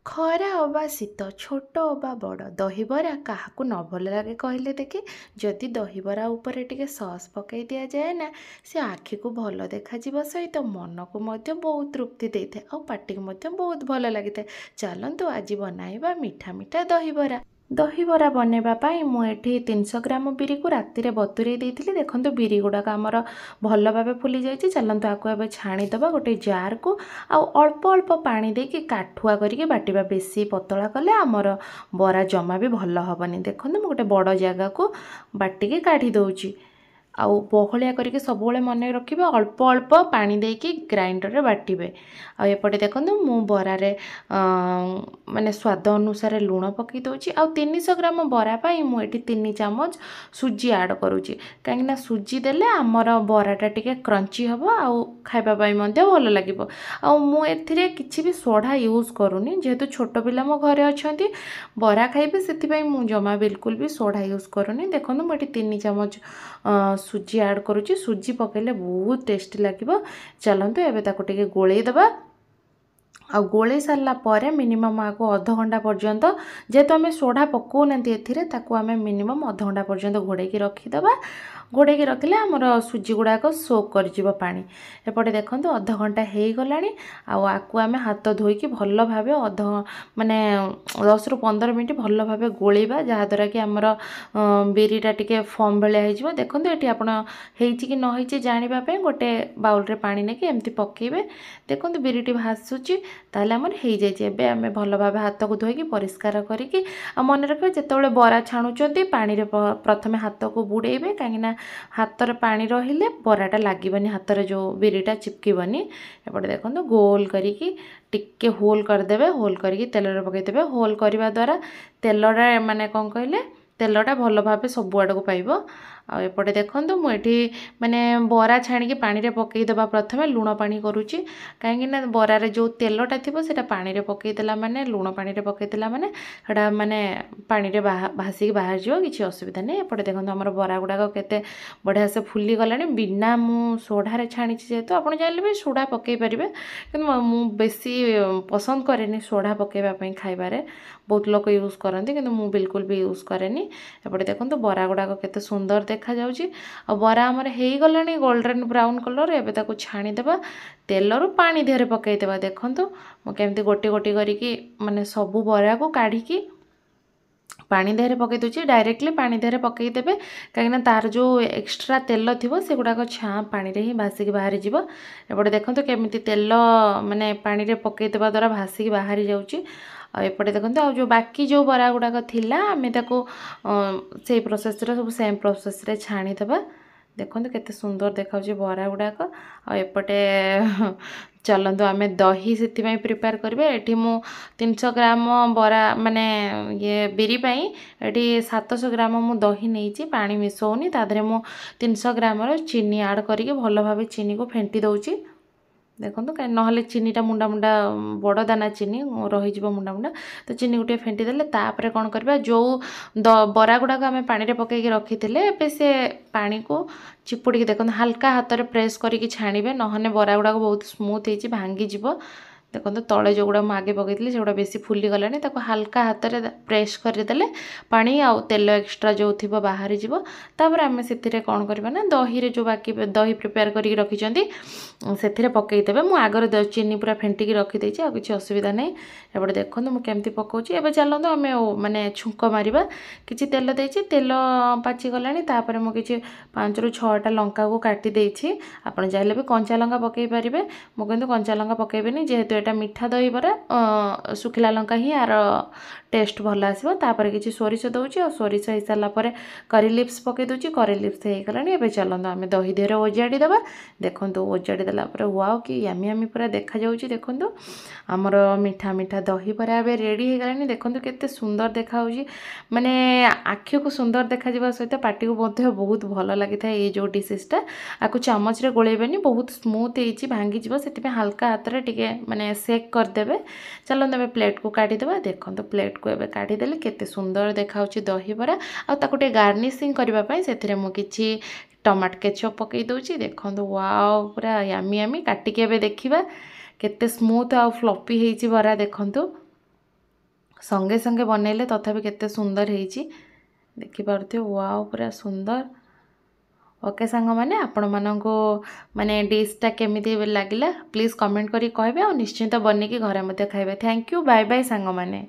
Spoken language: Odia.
ଖରା ଅବା ଶୀତ, ଛୋଟ ଅବା ବଡ଼, ଦହିବରା କାହାକୁ ନ ଭଲ ଲାଗେ କହିଲେ ଦେଖି? ଯଦି ଦହିବରା ଉପରେ ଟିକେ ସସ୍ ପକାଇ ଦିଆଯାଏ ନା, ସେ ଆଖିକୁ ଭଲ ଦେଖାଯିବ ସହିତ ମନକୁ ମଧ୍ୟ ବହୁତ ତୃପ୍ତି ଦେଇଥାଏ ଆଉ ପାଟିକୁ ମଧ୍ୟ ବହୁତ ଭଲ ଲାଗିଥାଏ। ଚାଲନ୍ତୁ ଆଜି ବନାଇବା ମିଠା ମିଠା ଦହିବରା। ଦହିବରା ବନେଇବା ପାଇଁ ମୁଁ ଏଠି 300 ଗ୍ରାମ ବିରିକୁ ରାତିରେ ବତୁରେଇ ଦେଇଥିଲି। ଦେଖନ୍ତୁ ବିରି ଗୁଡ଼ାକ ଆମର ଭଲ ଭାବେ ଫୁଲି ଯାଇଛି। ଚାଲନ୍ତୁ ଆକୁ ଏବେ ଛାଣିଦେବା ଗୋଟେ ଜାରକୁ ଆଉ ଅଳ୍ପ ଅଳ୍ପ ପାଣି ଦେଇକି କାଠୁଆ କରିକି ବାଟିବା। ବେଶୀ ପତଳା କଲେ ଆମର ବରା ଜମା ବି ଭଲ ହେବନି। ଦେଖନ୍ତୁ ମୁଁ ଗୋଟେ ବଡ଼ ଜାଗାକୁ ବାଟିକି କାଢ଼ି ଦେଉଛି। ଆଉ ବହଳିଆ କରିକି ସବୁବେଳେ ମନେ ରଖିବେ, ଅଳ୍ପ ଅଳ୍ପ ପାଣି ଦେଇକି ଗ୍ରାଇଣ୍ଡରରେ ବାଟିବେ। ଆଉ ଏପଟେ ଦେଖନ୍ତୁ ମୁଁ ବରାରେ ମାନେ ସ୍ୱାଦ ଅନୁସାରେ ଲୁଣ ପକାଇ ଦେଉଛି। ଆଉ 300 ଗ୍ରାମ ବରା ପାଇଁ ମୁଁ ଏଠି 3 ଚାମଚ ସୁଜି ଆଡ଼୍ କରୁଛି। କାହିଁକିନା ସୁଜି ଦେଲେ ଆମର ବରାଟା ଟିକେ କ୍ରଞ୍ଚି ହେବ ଆଉ ଖାଇବା ପାଇଁ ମଧ୍ୟ ଭଲ ଲାଗିବ। ଆଉ ମୁଁ ଏଥିରେ କିଛି ବି ସୋଢ଼ା ୟୁଜ୍ କରୁନି, ଯେହେତୁ ଛୋଟ ପିଲା ମୋ ଘରେ ଅଛନ୍ତି, ବରା ଖାଇବେ, ସେଥିପାଇଁ ମୁଁ ଜମା ବିଲକୁଲ ବି ସୋଢ଼ା ୟୁଜ୍ କରୁନି। ଦେଖନ୍ତୁ ମୁଁ ଏଠି 3 ଚାମଚ ସୁଜି ଆଡ଼୍ କରୁଛି। ସୁଜି ପକାଇଲେ ବହୁତ ଟେଷ୍ଟି ଲାଗିବ। ଚାଲନ୍ତୁ ଏବେ ତାକୁ ଟିକେ ଗୋଳେଇ ଦେବା। ଆଉ ଗୋଳେଇ ସାରିଲା ପରେ ମିନିମମ୍ ଆକୁ ଅଧଘଣ୍ଟା ପର୍ଯ୍ୟନ୍ତ, ଯେହେତୁ ଆମେ ସୋଢ଼ା ପକାଉନାହାନ୍ତି ଏଥିରେ, ତାକୁ ଆମେ ମିନିମମ୍ ଅଧଘଣ୍ଟା ପର୍ଯ୍ୟନ୍ତ ଘୋଡ଼େଇକି ରଖିଦେବା। ଘୋଡ଼େଇକି ରଖିଲେ ଆମର ସୁଜି ଗୁଡ଼ାକ ସୋକ୍ କରିଯିବ ପାଣି। ଏପଟେ ଦେଖନ୍ତୁ ଅଧଘଣ୍ଟା ହେଇଗଲାଣି। ଆଉ ଆକୁ ଆମେ ହାତ ଧୋଇକି ଭଲ ଭାବେ ମାନେ 10ରୁ 15 ମିନିଟ୍ ଭଲ ଭାବେ ଗୋଳେଇବା, ଯାହାଦ୍ୱାରା କି ଆମର ବିରିଟା ଟିକେ ଫର୍ମ ଭଳିଆ ହେଇଯିବ। ଦେଖନ୍ତୁ ଏଠି ଆପଣ ହେଇଛି କି ନ ହେଇଛି ଜାଣିବା ପାଇଁ ଗୋଟେ ବାଉଲରେ ପାଣି ନେଇକି ଏମିତି ପକାଇବେ। ଦେଖନ୍ତୁ ବିରିଟି ଭାସୁଛି, ତାହେଲେ ଆମର ହେଇଯାଇଛି। ଏବେ ଆମେ ଭଲ ଭାବେ ହାତକୁ ଧୋଇକି ପରିଷ୍କାର କରିକି, ଆଉ ମନେ ରଖିବେ ଯେତେବେଳେ ବରା ଛାଣୁଛନ୍ତି ପାଣିରେ ପ୍ରଥମେ ହାତକୁ ବୁଡ଼େଇବେ, କାହିଁକିନା ହାତରେ ପାଣି ରହିଲେ ବରାଟା ଲାଗିବନି, ହାତରେ ଯେଉଁ ବିରିଟା ଚିପକିବନି। ଏପଟେ ଦେଖନ୍ତୁ ଗୋଲ କରିକି ଟିକେ ହୋଲ୍ କରିଦେବେ। ହୋଲ୍ କରିକି ତେଲରେ ପକାଇଦେବେ। ହୋଲ୍ କରିବା ଦ୍ୱାରା ତେଲଟା ମାନେ କ'ଣ କହିଲେ, ତେଲଟା ଭଲ ଭାବେ ସବୁଆଡ଼କୁ ପାଇବ। ଆଉ ଏପଟେ ଦେଖନ୍ତୁ ମୁଁ ଏଠି ମାନେ ବରା ଛାଣିକି ପାଣିରେ ପକାଇଦେବା। ପ୍ରଥମେ ଲୁଣ ପାଣି କରୁଛି, କାହିଁକିନା ବରାରେ ଯେଉଁ ତେଲଟା ଥିବ ସେଇଟା ପାଣିରେ ପକାଇଦେଲା ମାନେ, ଲୁଣ ପାଣିରେ ପକାଇଦେଲା ମାନେ ସେଇଟା ମାନେ ପାଣିରେ ଭାସିକି ବାହାରିଯିବ, କିଛି ଅସୁବିଧା ନାହିଁ। ଏପଟେ ଦେଖନ୍ତୁ ଆମର ବରା ଗୁଡ଼ାକ କେତେ ବଢ଼ିଆ ସେ ଫୁଲି ଗଲାଣି। ବିନା ମୁଁ ସୋଢ଼ାରେ ଛାଣିଛି, ଯେହେତୁ ଆପଣ ଚାହିଁଲେ ବି ସୋଢ଼ା ପକାଇ ପାରିବେ, କିନ୍ତୁ ମୁଁ ବେଶୀ ପସନ୍ଦ କରେନି ସୋଢ଼ା ପକାଇବା ପାଇଁ ଖାଇବାରେ। ବହୁତ ଲୋକ ୟୁଜ୍ କରନ୍ତି, କିନ୍ତୁ ମୁଁ ବିଲକୁଲ ବି ୟୁଜ୍ କରେନି। ଏପଟେ ଦେଖନ୍ତୁ ବରା ଗୁଡ଼ାକ କେତେ ସୁନ୍ଦର ଦେଖାଯାଉଛି। ଆଉ ବରା ଆମର ହେଇଗଲାଣି ଗୋଲ୍ଡେନ୍ ବ୍ରାଉନ୍ କଲର୍। ଏବେ ତାକୁ ଛାଣିଦେବା। ତେଲରୁ ପାଣି ଦେହରେ ପକାଇଦେବା। ଦେଖନ୍ତୁ ମୁଁ କେମିତି ଗୋଟି ଗୋଟି କରିକି ମାନେ ସବୁ ବରାକୁ କାଢ଼ିକି ପାଣି ଦେହରେ ପକାଇ ଦେଉଛି। ଡାଇରେକ୍ଟଲି ପାଣି ଦେହରେ ପକାଇଦେବେ, କାହିଁକିନା ତାର ଯେଉଁ ଏକ୍ସଟ୍ରା ତେଲ ଥିବ ସେଗୁଡ଼ାକ ଛାଁ ପାଣିରେ ହିଁ ଭାସିକି ବାହାରିଯିବ। ଏପଟେ ଦେଖନ୍ତୁ କେମିତି ତେଲ ମାନେ ପାଣିରେ ପକାଇଦେବା ଦ୍ୱାରା ଭାସିକି ବାହାରି ଯାଉଛି। ଆଉ ଏପଟେ ଦେଖନ୍ତୁ ଆଉ ଯେଉଁ ବାକି ଯେଉଁ ବରା ଗୁଡ଼ାକ ଥିଲା, ଆମେ ତାକୁ ସେଇ ପ୍ରୋସେସ୍ରେ ସବୁ ସେମ୍ ପ୍ରୋସେସ୍ରେ ଛାଣିଦେବା। ଦେଖନ୍ତୁ କେତେ ସୁନ୍ଦର ଦେଖାଉଛି ବରା ଗୁଡ଼ାକ। ଆଉ ଏପଟେ ଚାଲନ୍ତୁ ଆମେ ଦହି ସେଥିପାଇଁ ପ୍ରିପେୟାର କରିବା। ଏଠି ମୁଁ 300 ଗ୍ରାମ ବରା ମାନେ ବିରି ପାଇଁ ଏଠି 700 ଗ୍ରାମ ମୁଁ ଦହି ନେଇଛି। ପାଣି ମିଶାଉନି, ତା ଦେହରେ ମୁଁ 300 ଗ୍ରାମର ଚିନି ଆଡ଼୍ କରିକି ଭଲ ଭାବେ ଚିନିକୁ ଫେଣ୍ଟି ଦେଉଛି। ଦେଖନ୍ତୁ କାହିଁ ନହେଲେ ଚିନିଟା ମୁଣ୍ଡା ମୁଣ୍ଡା, ବଡ଼ ଦାନା ଚିନି ରହିଯିବ ମୁଣ୍ଡା ମୁଣ୍ଡା, ତ ଚିନିକୁ ଟିକେ ଫେଣ୍ଟି ଦେଲେ ତାପରେ କ'ଣ କରିବା, ଯେଉଁ ବରା ଗୁଡ଼ାକ ଆମେ ପାଣିରେ ପକାଇକି ରଖିଥିଲେ, ଏବେ ସେ ପାଣିକୁ ଚିପୁଡ଼ିକି ଦେଖନ୍ତୁ ହାଲକା ହାତରେ ପ୍ରେସ୍ କରିକି ଛାଣିବେ, ନହେଲେ ବରା ଗୁଡ଼ାକ ବହୁତ ସ୍ମୁଥ୍ ହେଇଛି, ଭାଙ୍ଗିଯିବ। ଦେଖନ୍ତୁ ତଳେ ଯେଉଁଗୁଡ଼ା ମୁଁ ଆଗେ ପକାଇଥିଲି ସେଗୁଡ଼ା ବେଶୀ ଫୁଲିଗଲାଣି, ତାକୁ ହାଲକା ହାତରେ ପ୍ରେସ୍ କରିଦେଲେ ପାଣି ଆଉ ତେଲ ଏକ୍ସଟ୍ରା ଯେଉଁ ଥିବ ବାହାରିଯିବ। ତାପରେ ଆମେ ସେଥିରେ କ'ଣ କରିବା ନା, ଦହିରେ ଯେଉଁ ବାକି ଦହି ପ୍ରିପେୟାର କରିକି ରଖିଛନ୍ତି ସେଥିରେ ପକାଇଦେବେ। ମୁଁ ଆଗରେ ଚିନି ପୁରା ଫେଣ୍ଟିକି ରଖିଦେଇଛି, ଆଉ କିଛି ଅସୁବିଧା ନାହିଁ। ଏପଟେ ଦେଖନ୍ତୁ ମୁଁ କେମିତି ପକାଉଛି। ଏବେ ଚାଲନ୍ତୁ ଆମେ ମାନେ ଛୁଙ୍କ ମାରିବା। କିଛି ତେଲ ଦେଇଛି, ତେଲ ପାଚିଗଲାଣି। ତାପରେ ମୁଁ କିଛି 5ରୁ 6ଟା ଲଙ୍କାକୁ କାଟି ଦେଇଛି। ଆପଣ ଚାହିଁଲେ ବି କଞ୍ଚା ଲଙ୍କା ପକାଇ ପାରିବେ, ମୁଁ କିନ୍ତୁ କଞ୍ଚା ଲଙ୍କା ପକାଇବିନି, ଯେହେତୁ ଏଇଟା ମିଠା ଦହିବରା, ଶୁଖିଲା ଲଙ୍କା ହିଁ ଆର ଟେଷ୍ଟ ଭଲ ଆସିବ। ତାପରେ କିଛି ସୋରିଷ ଦେଉଛି, ଆଉ ସୋରିଷ ହେଇସାରିଲା ପରେ କରି ଲିଭ୍ସ ପକାଇ ଦେଉଛି। କରି ଲିଭ୍ସ ହେଇଗଲାଣି। ଏବେ ଚାଲନ୍ତୁ ଆମେ ଦହି ଦେହରେ ଓଜାଡ଼ି ଦେବା। ଦେଖନ୍ତୁ ଓଜାଡ଼ି ଦେଲା ପରେ ୱାଓ କି ୟାମି ୟାମି ପୁରା ଦେଖାଯାଉଛି। ଦେଖନ୍ତୁ ଆମର ମିଠା ମିଠା ଦହିବରା ଏବେ ରେଡ଼ି ହେଇଗଲାଣି। ଦେଖନ୍ତୁ କେତେ ସୁନ୍ଦର ଦେଖାଯାଉଛି, ମାନେ ଆଖିକୁ ସୁନ୍ଦର ଦେଖାଯିବା ସହିତ ପାଟିକୁ ମଧ୍ୟ ବହୁତ ଭଲ ଲାଗିଥାଏ। ଏଇ ଯେଉଁ ଡିସେସ୍ଟା, ଆକୁ ଚାମଚରେ ଗୋଳେଇବେନି, ବହୁତ ସ୍ମୁଥ୍ ହେଇଛି, ଭାଙ୍ଗିଯିବ, ସେଥିପାଇଁ ହାଲକା ହାତରେ ଟିକେ ମାନେ ସେକ୍ କରିଦେବେ। ଚାଲନ୍ତୁ ଏବେ ପ୍ଲେଟ୍କୁ କାଢ଼ିଦେବା। ଦେଖନ୍ତୁ ପ୍ଲେଟ୍କୁ ଏବେ କାଢ଼ିଦେଲେ କେତେ ସୁନ୍ଦର ଦେଖାଯାଉଛି ଦହିବରା। ଆଉ ତାକୁ ଟିକେ ଗାର୍ନିସିଂ କରିବା ପାଇଁ ସେଥିରେ ମୁଁ କିଛି ଟମାଟୋ କେଚପ୍ ପକାଇ ଦେଉଛି। ଦେଖନ୍ତୁ ୱାଓ ପୁରା ୟାମି ୟାମି। କାଟିକି ଏବେ ଦେଖିବା କେତେ ସ୍ମୁଥ୍ ଆଉ ଫ୍ଲପି ହେଇଛି ବରା। ଦେଖନ୍ତୁ संगे संगे बनैले तथापि केते सुंदर ହେଇଛି ଦେଖିପାରୁଥିବେ। वाओ पूरा सुंदर। ओके सांग मैंने आपण माननको माने डिशटा केमिति लागिला प्लीज कमेंट करी कहबे और निश्चिंत बनिकी घरे मते खाइबे। थैंक यू बाय बाय सांग मैंने।